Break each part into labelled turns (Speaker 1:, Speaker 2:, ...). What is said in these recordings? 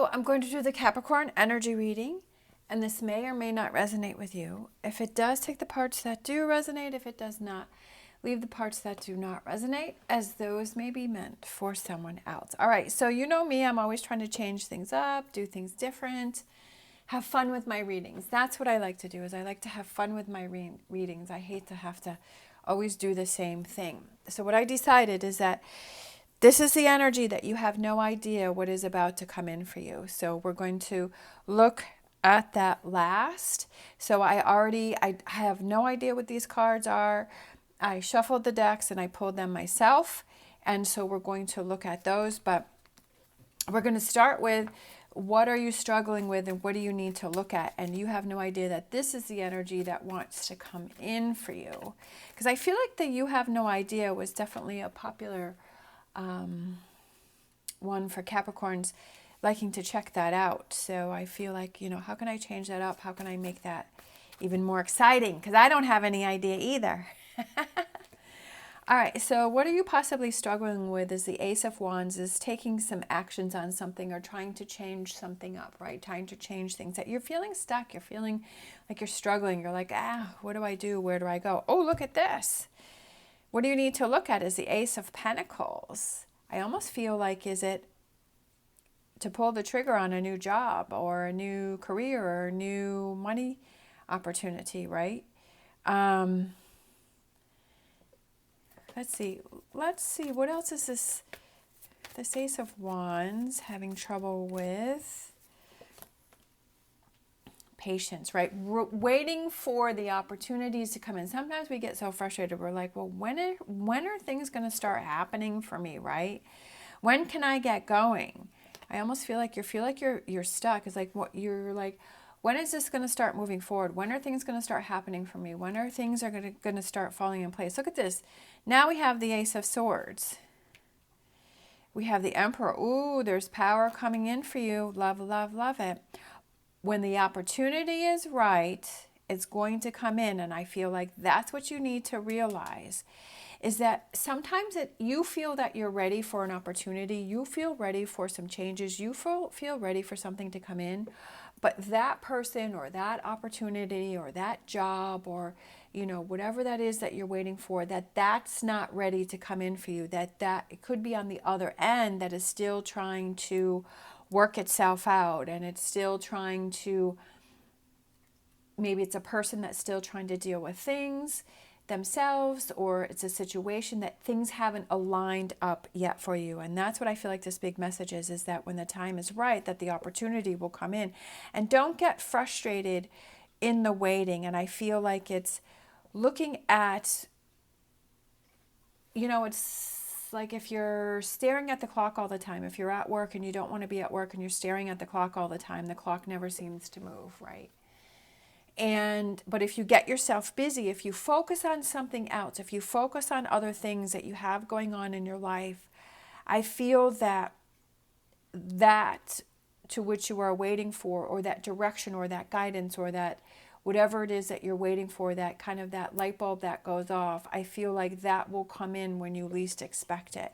Speaker 1: So I'm going to do the Capricorn energy reading, and this may or may not resonate with you. If it does, take the parts that do resonate. If it does not, leave the parts that do not resonate, as those may be meant for someone else. All right, so you know me, I'm always trying to change things up, do things different, have fun with my readings. That's what I like to do, is I like to have fun with my readings. I hate to have to always do the same thing. So what I decided is that this is the energy that you have no idea what is about to come in for you. So we're going to look at that last. So I have no idea what these cards are. I shuffled the decks and I pulled them myself. And so we're going to look at those, but we're going to start with what are you struggling with and what do you need to look at? And you have no idea that this is the energy that wants to come in for you. Because I feel like the you have no idea was definitely a popular one for Capricorns liking to check that out. So I feel like, how can I change that up? How can I make that even more exciting? Because I don't have any idea either. All right, so what are you possibly struggling with is the Ace of Wands is taking some actions on something or trying to change something up, right? Trying to change things that you're feeling stuck. You're feeling like you're struggling. You're like, what do I do? Where do I go? Oh, look at this. What do you need to look at is the Ace of Pentacles. I almost feel like, is it to pull the trigger on a new job or a new career or a new money opportunity, right? Let's see. What else is this? This Ace of Wands having trouble with patience, right? Waiting for the opportunities to come in. Sometimes we get so frustrated. We're like, well, when are things going to start happening for me, right? When can I get going? I almost feel like you're stuck. It's like what you're like, when is this going to start moving forward? When are things going to start happening for me? When are things going to start falling in place? Look at this. Now we have the Ace of Swords. We have the Emperor. Ooh, there's power coming in for you. Love, love, love it. When the opportunity is right, it's going to come in. And I feel like that's what you need to realize, is that sometimes you feel that you're ready for an opportunity. You feel ready for some changes. You feel ready for something to come in. But that person or that opportunity or that job or, whatever that is that you're waiting for, that's not ready to come in for you. That it could be on the other end that is still trying to work itself out, and it's still trying to, maybe it's a person that's still trying to deal with things themselves, or it's a situation that things haven't aligned up yet for you. And that's what I feel like this big message is that when the time is right, that the opportunity will come in. And don't get frustrated in the waiting. And I feel like it's looking at, it's like if you're staring at the clock all the time, if you're at work and you don't want to be at work and you're staring at the clock all the time, the clock never seems to move, right? But if you get yourself busy, if you focus on something else, if you focus on other things that you have going on in your life, I feel that to which you are waiting for, or that direction or that guidance or that whatever it is that you're waiting for, that kind of that light bulb that goes off, I feel like that will come in when you least expect it.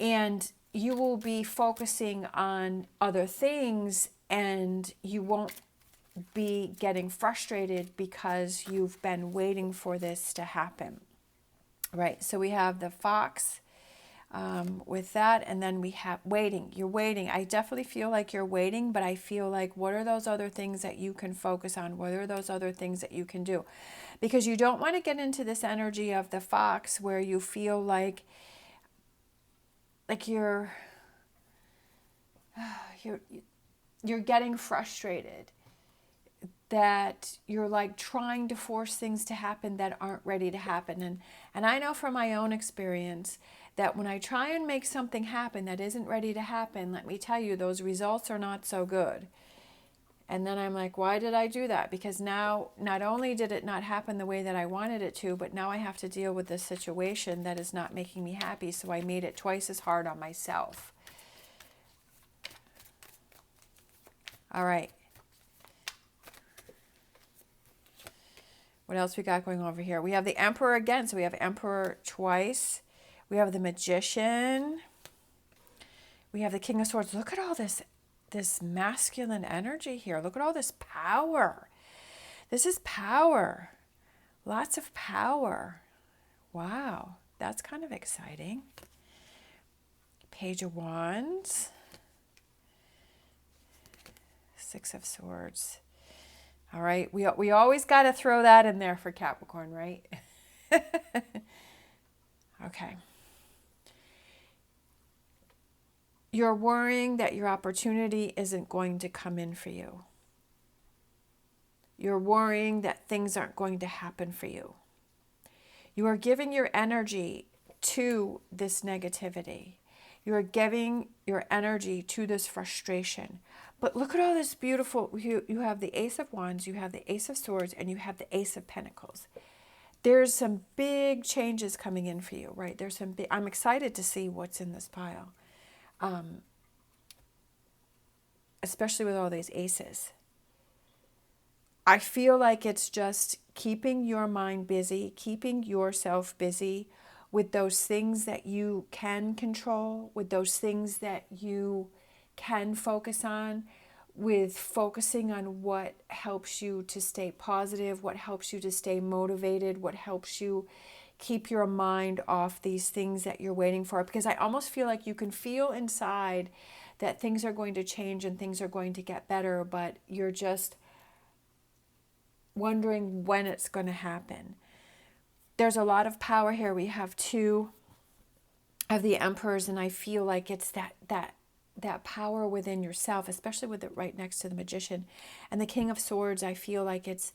Speaker 1: And you will be focusing on other things, and you won't be getting frustrated because you've been waiting for this to happen, right? So we have the Fox with that, and then we have waiting. You're waiting. I definitely feel like you're waiting, but I feel like, what are those other things that you can focus on? What are those other things that you can do? Because you don't want to get into this energy of the Fox where you feel like you're getting frustrated, that you're like trying to force things to happen that aren't ready to happen. And I know from my own experience that when I try and make something happen that isn't ready to happen, let me tell you, those results are not so good. And then I'm like, why did I do that? Because now not only did it not happen the way that I wanted it to, but now I have to deal with this situation that is not making me happy. So I made it twice as hard on myself. All right. What else we got going over here? We have the Emperor again. So we have Emperor twice. We have the Magician. We have the King of Swords. Look at all this this masculine energy here. Look at all this power. This is power. Lots of power. Wow, that's kind of exciting. Page of Wands. Six of Swords. All right, we always got to throw that in there for Capricorn, right? Okay. You're worrying that your opportunity isn't going to come in for you. You're worrying that things aren't going to happen for you. You are giving your energy to this negativity. You are giving your energy to this frustration. But look at all this beautiful, you have the Ace of Wands, you have the Ace of Swords, and you have the Ace of Pentacles. There's some big changes coming in for you, right? There's some big, I'm excited to see what's in this pile. Especially with all these aces. I feel like it's just keeping your mind busy, keeping yourself busy with those things that you can control, with those things that you can focus on, with focusing on what helps you to stay positive, what helps you to stay motivated, what helps you keep your mind off these things that you're waiting for. Because I almost feel like you can feel inside that things are going to change and things are going to get better, but you're just wondering when it's going to happen. There's a lot of power here. We have two of the Emperors, and I feel like it's that power within yourself, especially with it right next to the Magician. And the King of Swords, I feel like it's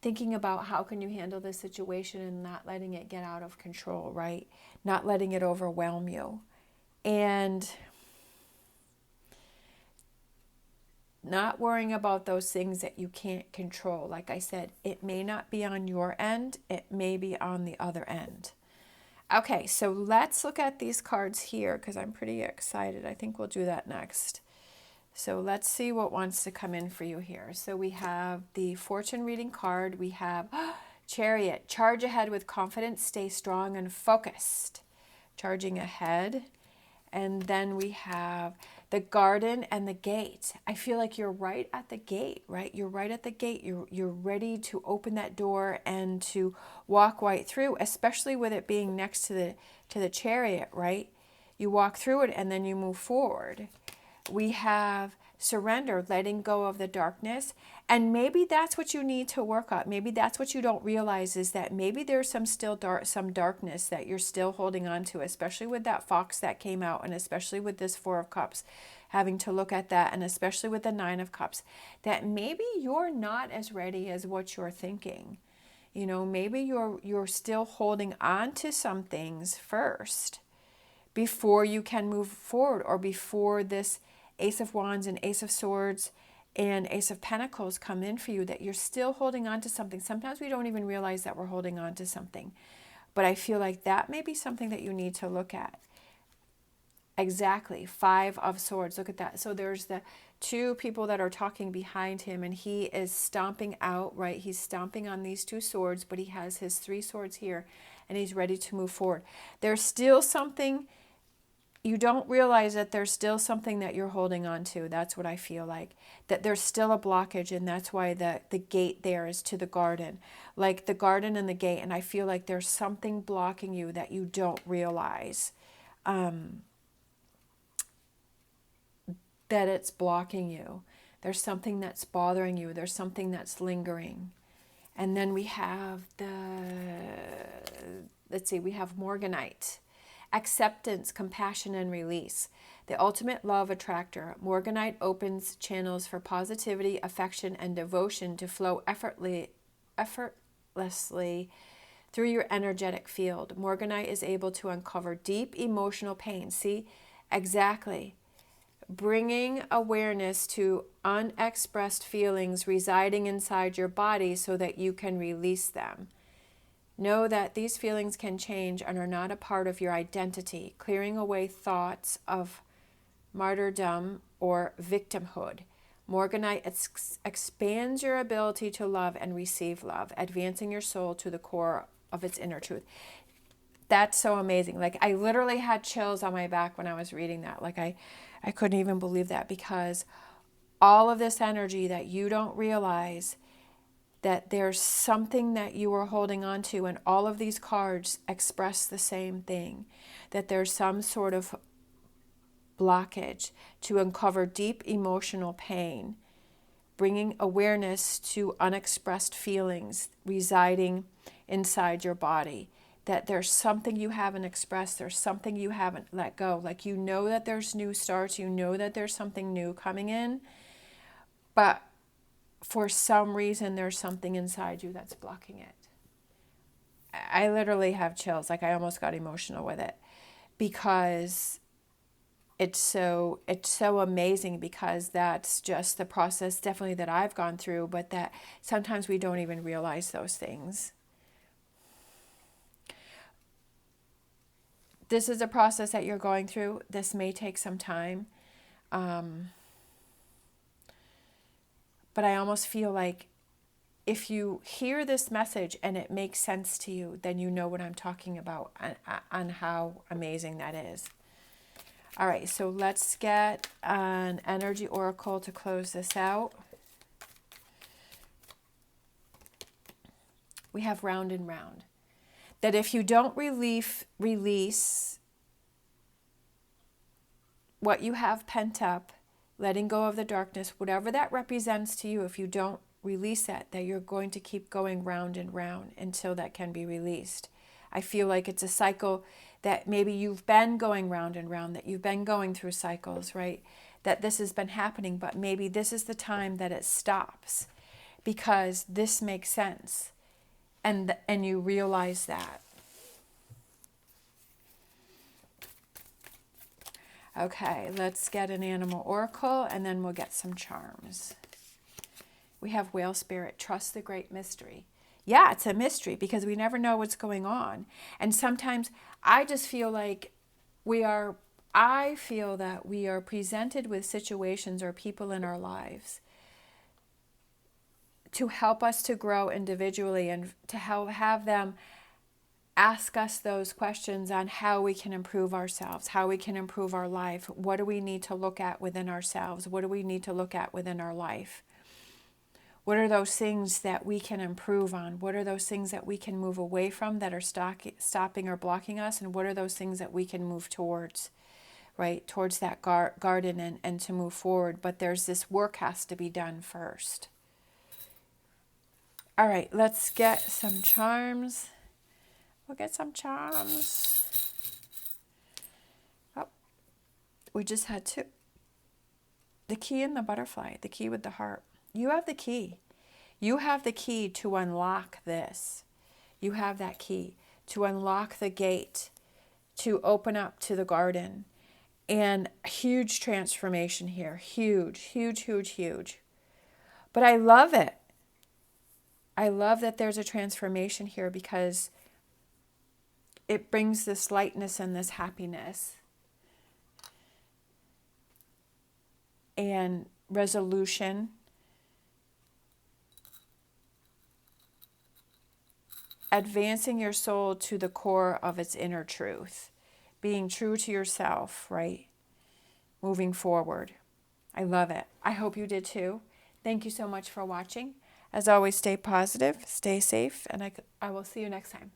Speaker 1: thinking about how can you handle this situation and not letting it get out of control, right? Not letting it overwhelm you. And not worrying about those things that you can't control. Like I said, it may not be on your end. It may be on the other end. Okay, so let's look at these cards here because I'm pretty excited. I think we'll do that next. So let's see what wants to come in for you here. So we have the fortune reading card. We have Chariot. Charge ahead with confidence. Stay strong and focused. Charging ahead. And then we have the Garden and the Gate. I feel like you're right at the gate, right? You're right at the gate. You're ready to open that door and to walk right through, especially with it being next to the Chariot, right? You walk through it and then you move forward. We have surrender, letting go of the darkness. And maybe that's what you need to work on. Maybe that's what you don't realize, is that maybe there's some darkness that you're still holding on to, especially with that Fox that came out, and especially with this Four of Cups, having to look at that, and especially with the Nine of Cups, that maybe you're not as ready as what you're thinking. You know, maybe you're still holding on to some things first before you can move forward, or before this Ace of Wands and Ace of Swords and Ace of Pentacles come in for you, that you're still holding on to something. Sometimes we don't even realize that we're holding on to something. But I feel like that may be something that you need to look at. Exactly. Five of Swords. Look at that. So there's the two people that are talking behind him, and he is stomping out, right? He's stomping on these two swords, but he has his three swords here, and he's ready to move forward. There's still something. You don't realize that there's still something that you're holding on to. That's what I feel like. That there's still a blockage, and that's why the gate there is to the Garden. Like the Garden and the gate, and I feel like there's something blocking you that you don't realize. That it's blocking you. There's something that's bothering you. There's something that's lingering. And then we have we have Morganite. Acceptance, compassion, and release. The ultimate love attractor. Morganite opens channels for positivity, affection, and devotion to flow effortlessly through your energetic field. Morganite is able to uncover deep emotional pain. See? Exactly. Bringing awareness to unexpressed feelings residing inside your body so that you can release them. Know that these feelings can change and are not a part of your identity, clearing away thoughts of martyrdom or victimhood. Morganite expands your ability to love and receive love, advancing your soul to the core of its inner truth. That's so amazing. Like, I literally had chills on my back when I was reading that. Like, I couldn't even believe that, because all of this energy that you don't realize, that there's something that you are holding on to, and all of these cards express the same thing, that there's some sort of blockage to uncover deep emotional pain, bringing awareness to unexpressed feelings residing inside your body, that there's something you haven't expressed, there's something you haven't let go. Like, you know that there's new starts, you know that there's something new coming in, but for some reason there's something inside you that's blocking it. I literally have chills. Like, I almost got emotional with it, because it's so amazing, because that's just the process definitely that I've gone through, but that sometimes we don't even realize those things. This is a process that you're going through. This may take some time. But I almost feel like if you hear this message and it makes sense to you, then you know what I'm talking about, and how amazing that is. All right, so let's get an energy oracle to close this out. We have round and round. That if you don't release what you have pent up, letting go of the darkness, whatever that represents to you, if you don't release that you're going to keep going round and round until that can be released. I feel like it's a cycle that maybe you've been going round and round, that you've been going through cycles, right? That this has been happening, but maybe this is the time that it stops, because this makes sense, and you realize that. Okay, let's get an animal oracle, and then we'll get some charms. We have whale spirit, trust the great mystery. Yeah, it's a mystery, because we never know what's going on. And sometimes I just feel like I feel that we are presented with situations or people in our lives to help us to grow individually, and to have them ask us those questions on how we can improve ourselves, how we can improve our life. What do we need to look at within ourselves? What do we need to look at within our life? What are those things that we can improve on? What are those things that we can move away from that are stopping or blocking us? And what are those things that we can move towards, right? Towards that garden and to move forward. But there's this work has to be done first. All right, let's get some charms. We'll get some charms. Oh, we just had two. The key and the butterfly, the key with the heart. You have the key. You have the key to unlock this. You have that key to unlock the gate, to open up to the garden. And huge transformation here. Huge, huge, huge, huge. But I love it. I love that there's a transformation here, because it brings this lightness and this happiness and resolution. Advancing your soul to the core of its inner truth. Being true to yourself, right? Moving forward. I love it. I hope you did too. Thank you so much for watching. As always, stay positive, stay safe, and I will see you next time.